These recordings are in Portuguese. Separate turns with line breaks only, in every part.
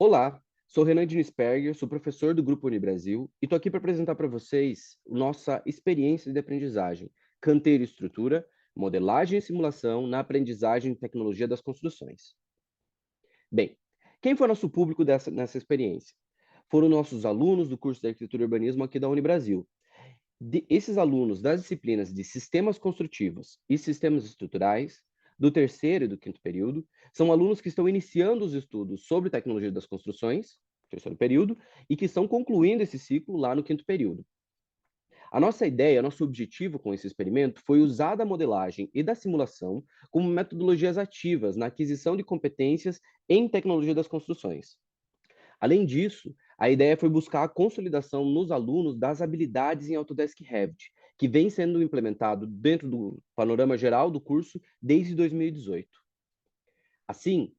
Olá, sou Renan Dinisperger, sou professor do Grupo Unibrasil e estou aqui para apresentar para vocês nossa experiência de aprendizagem, canteiro e estrutura, modelagem e simulação na aprendizagem e tecnologia das construções. Bem, quem foi nosso público nessa experiência? Foram nossos alunos do curso de Arquitetura e Urbanismo aqui da Unibrasil. Esses alunos das disciplinas de Sistemas Construtivos e Sistemas Estruturais, do terceiro e do quinto período, são alunos que estão iniciando os estudos sobre tecnologia das construções, terceiro período, e que estão concluindo esse ciclo lá no quinto período. A nossa ideia, nosso objetivo com esse experimento foi usar da modelagem e da simulação como metodologias ativas na aquisição de competências em tecnologia das construções. Além disso, a ideia foi buscar a consolidação nos alunos das habilidades em Autodesk Revit, que vem sendo implementado dentro do panorama geral do curso desde 2018. Assim,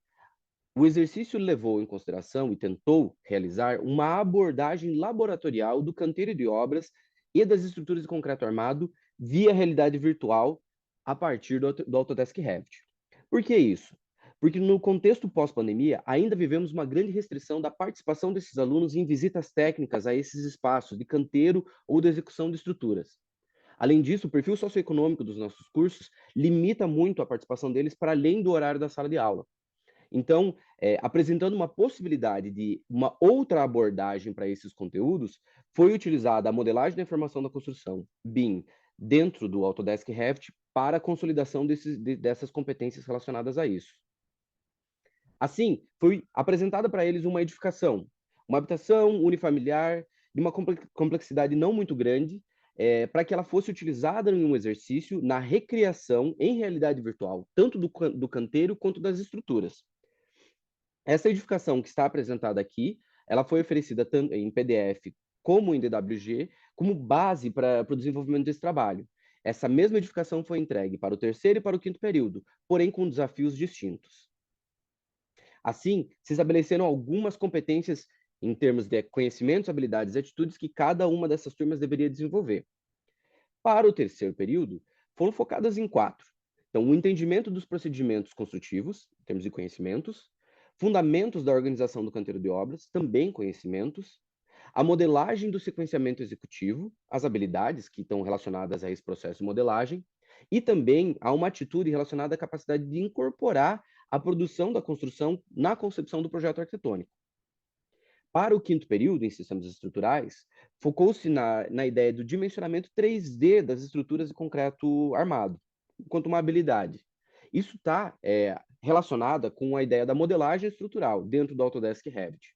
o exercício levou em consideração e tentou realizar uma abordagem laboratorial do canteiro de obras e das estruturas de concreto armado via realidade virtual a partir do Autodesk Revit. Por que isso? Porque no contexto pós-pandemia, ainda vivemos uma grande restrição da participação desses alunos em visitas técnicas a esses espaços de canteiro ou de execução de estruturas. Além disso, o perfil socioeconômico dos nossos cursos limita muito a participação deles para além do horário da sala de aula. Então, apresentando uma possibilidade de uma outra abordagem para esses conteúdos, foi utilizada a modelagem da informação da construção, BIM, dentro do Autodesk Revit, para a consolidação dessas competências relacionadas a isso. Assim, foi apresentada para eles uma habitação unifamiliar, de uma complexidade não muito grande, para que ela fosse utilizada em um exercício na recriação em realidade virtual, tanto do canteiro quanto das estruturas. Essa edificação que está apresentada aqui, ela foi oferecida tanto em PDF como em DWG, como base para o desenvolvimento desse trabalho. Essa mesma edificação foi entregue para o terceiro e para o quinto período, porém com desafios distintos. Assim, se estabeleceram algumas competências em termos de conhecimentos, habilidades e atitudes que cada uma dessas turmas deveria desenvolver. Para o terceiro período, foram focadas em quatro. Então, o entendimento dos procedimentos construtivos, em termos de conhecimentos, fundamentos da organização do canteiro de obras, também conhecimentos, a modelagem do sequenciamento executivo, as habilidades que estão relacionadas a esse processo de modelagem, e também há uma atitude relacionada à capacidade de incorporar a produção da construção na concepção do projeto arquitetônico. Para o quinto período, em sistemas estruturais, focou-se na ideia do dimensionamento 3D das estruturas de concreto armado, enquanto uma habilidade. Isso está relacionado com a ideia da modelagem estrutural dentro do Autodesk Revit.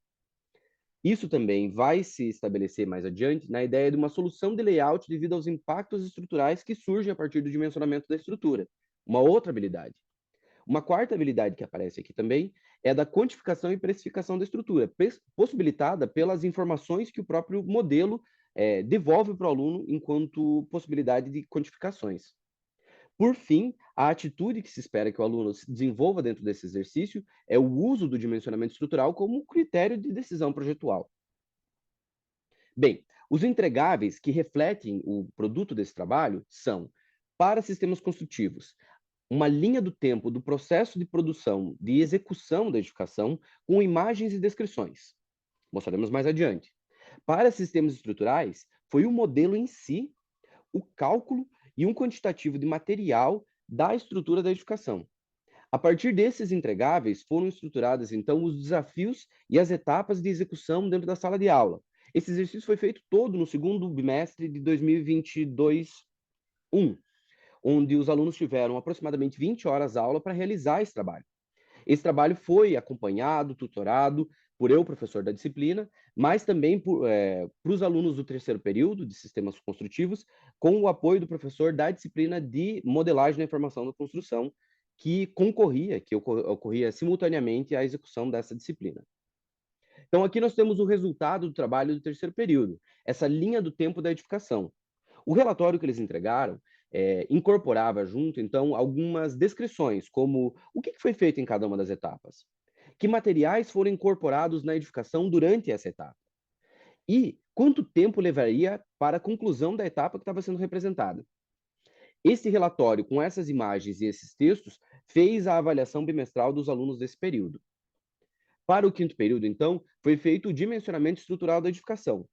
Isso também vai se estabelecer mais adiante na ideia de uma solução de layout devido aos impactos estruturais que surgem a partir do dimensionamento da estrutura, uma outra habilidade. Uma quarta habilidade que aparece aqui também é a da quantificação e precificação da estrutura, possibilitada pelas informações que o próprio modelo devolve para o aluno enquanto possibilidade de quantificações. Por fim, a atitude que se espera que o aluno desenvolva dentro desse exercício é o uso do dimensionamento estrutural como critério de decisão projetual. Bem, os entregáveis que refletem o produto desse trabalho são, para sistemas construtivos, uma linha do tempo do processo de produção, de execução da edificação, com imagens e descrições. Mostraremos mais adiante. Para sistemas estruturais, foi o modelo em si, o cálculo e um quantitativo de material da estrutura da edificação. A partir desses entregáveis, foram estruturadas, então, os desafios e as etapas de execução dentro da sala de aula. Esse exercício foi feito todo no segundo bimestre de 2022-1, onde os alunos tiveram aproximadamente 20 horas aula para realizar esse trabalho. Esse trabalho foi acompanhado, tutorado por eu, professor da disciplina, mas também para os alunos do terceiro período de sistemas construtivos, com o apoio do professor da disciplina de modelagem da informação da construção, que ocorria simultaneamente à execução dessa disciplina. Então, aqui nós temos o resultado do trabalho do terceiro período, essa linha do tempo da edificação. O relatório que eles entregaram incorporava junto, então, algumas descrições, como o que foi feito em cada uma das etapas, que materiais foram incorporados na edificação durante essa etapa, e quanto tempo levaria para a conclusão da etapa que estava sendo representada. Esse relatório, com essas imagens e esses textos, fez a avaliação bimestral dos alunos desse período. Para o quinto período, então, foi feito o dimensionamento estrutural da edificação,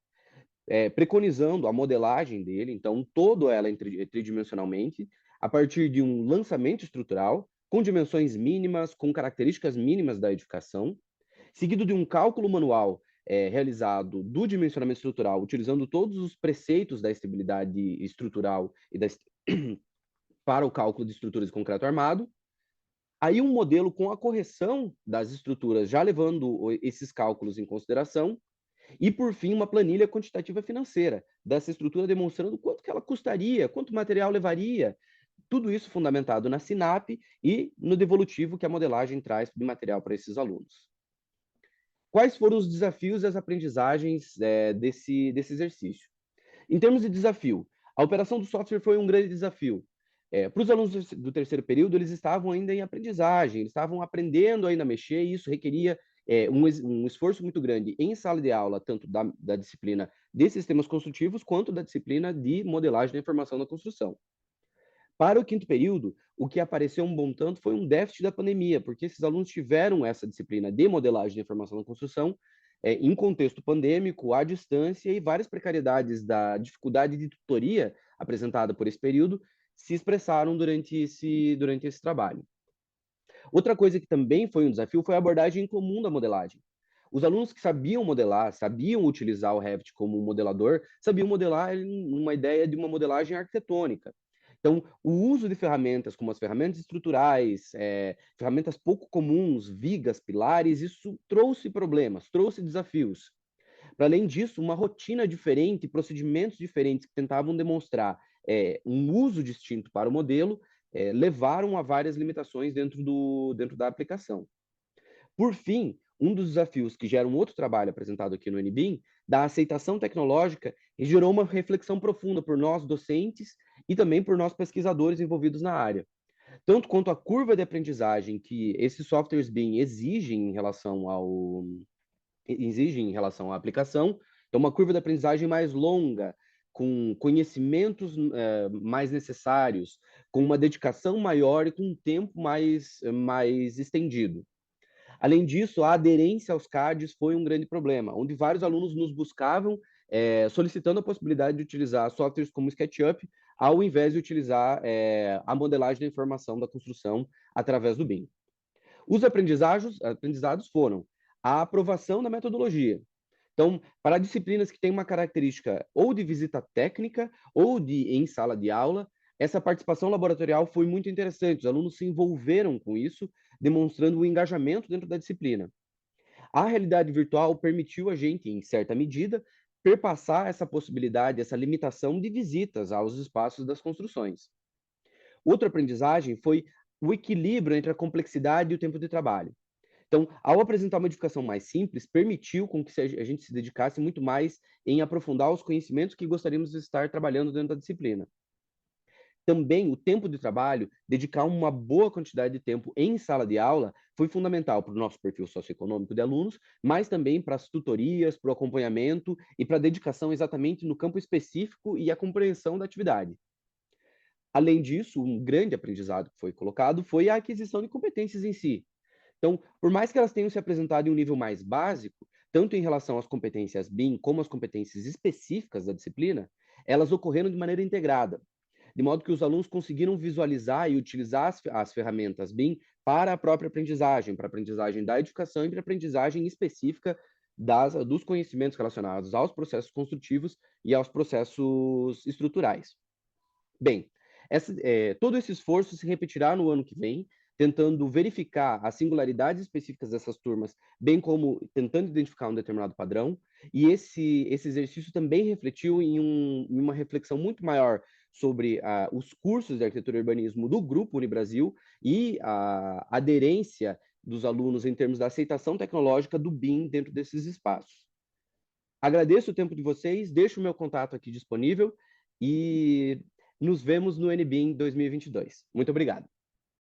preconizando a modelagem dele, então, toda ela tridimensionalmente, a partir de um lançamento estrutural, com dimensões mínimas, com características mínimas da edificação, seguido de um cálculo manual realizado do dimensionamento estrutural, utilizando todos os preceitos da estabilidade estrutural e para o cálculo de estruturas de concreto armado. Aí um modelo com a correção das estruturas, já levando esses cálculos em consideração, e, por fim, uma planilha quantitativa financeira dessa estrutura, demonstrando quanto que ela custaria, quanto material levaria, tudo isso fundamentado na SINAP e no devolutivo que a modelagem traz de material para esses alunos. Quais foram os desafios e as aprendizagens desse exercício? Em termos de desafio, a operação do software foi um grande desafio. Para os alunos do terceiro período, eles estavam ainda em aprendizagem, eles estavam aprendendo ainda a mexer, e isso requeria um esforço muito grande em sala de aula, tanto da disciplina de sistemas construtivos, quanto da disciplina de modelagem da informação da construção. Para o quinto período, o que apareceu um bom tanto foi um déficit da pandemia, porque esses alunos tiveram essa disciplina de modelagem de informação na construção em contexto pandêmico, à distância, e várias precariedades da dificuldade de tutoria apresentada por esse período se expressaram durante esse trabalho. Outra coisa que também foi um desafio foi a abordagem comum da modelagem. Os alunos que sabiam modelar, sabiam utilizar o Revit como modelador, sabiam modelar uma ideia de uma modelagem arquitetônica. Então, o uso de ferramentas como as ferramentas estruturais, ferramentas pouco comuns, vigas, pilares, isso trouxe problemas, trouxe desafios. Para além disso, uma rotina diferente, procedimentos diferentes que tentavam demonstrar um uso distinto para o modelo, levaram a várias limitações dentro da aplicação. Por fim, um dos desafios que gera um outro trabalho apresentado aqui no NBIM, da aceitação tecnológica, e gerou uma reflexão profunda por nós docentes e também por nós pesquisadores envolvidos na área. Tanto quanto a curva de aprendizagem que esses softwares BIM exigem em relação à aplicação, então uma curva de aprendizagem mais longa, com conhecimentos mais necessários, com uma dedicação maior e com um tempo mais estendido. Além disso, a aderência aos CADs foi um grande problema, onde vários alunos nos buscavam solicitando a possibilidade de utilizar softwares como SketchUp, ao invés de utilizar a modelagem da informação da construção através do BIM. Os aprendizados foram a aprovação da metodologia. Então, para disciplinas que têm uma característica ou de visita técnica ou de em sala de aula, essa participação laboratorial foi muito interessante. Os alunos se envolveram com isso, demonstrando um engajamento dentro da disciplina. A realidade virtual permitiu a gente, em certa medida, perpassar essa possibilidade, essa limitação de visitas aos espaços das construções. Outra aprendizagem foi o equilíbrio entre a complexidade e o tempo de trabalho. Então, ao apresentar uma edificação mais simples, permitiu com que a gente se dedicasse muito mais em aprofundar os conhecimentos que gostaríamos de estar trabalhando dentro da disciplina. Também o tempo de trabalho, dedicar uma boa quantidade de tempo em sala de aula, foi fundamental para o nosso perfil socioeconômico de alunos, mas também para as tutorias, para o acompanhamento e para a dedicação exatamente no campo específico e a compreensão da atividade. Além disso, um grande aprendizado que foi colocado foi a aquisição de competências em si. Então, por mais que elas tenham se apresentado em um nível mais básico, tanto em relação às competências BIM como às competências específicas da disciplina, elas ocorreram de maneira integrada, de modo que os alunos conseguiram visualizar e utilizar as ferramentas BIM para a própria aprendizagem, para a aprendizagem da edificação e para a aprendizagem específica dos conhecimentos relacionados aos processos construtivos e aos processos estruturais. Bem, todo esse esforço se repetirá no ano que vem, tentando verificar as singularidades específicas dessas turmas, bem como tentando identificar um determinado padrão. E esse exercício também refletiu em uma reflexão muito maior sobre os cursos de arquitetura e urbanismo do Grupo Unibrasil e a aderência dos alunos em termos da aceitação tecnológica do BIM dentro desses espaços. Agradeço o tempo de vocês, deixo o meu contato aqui disponível e nos vemos no NBIM 2022. Muito obrigado.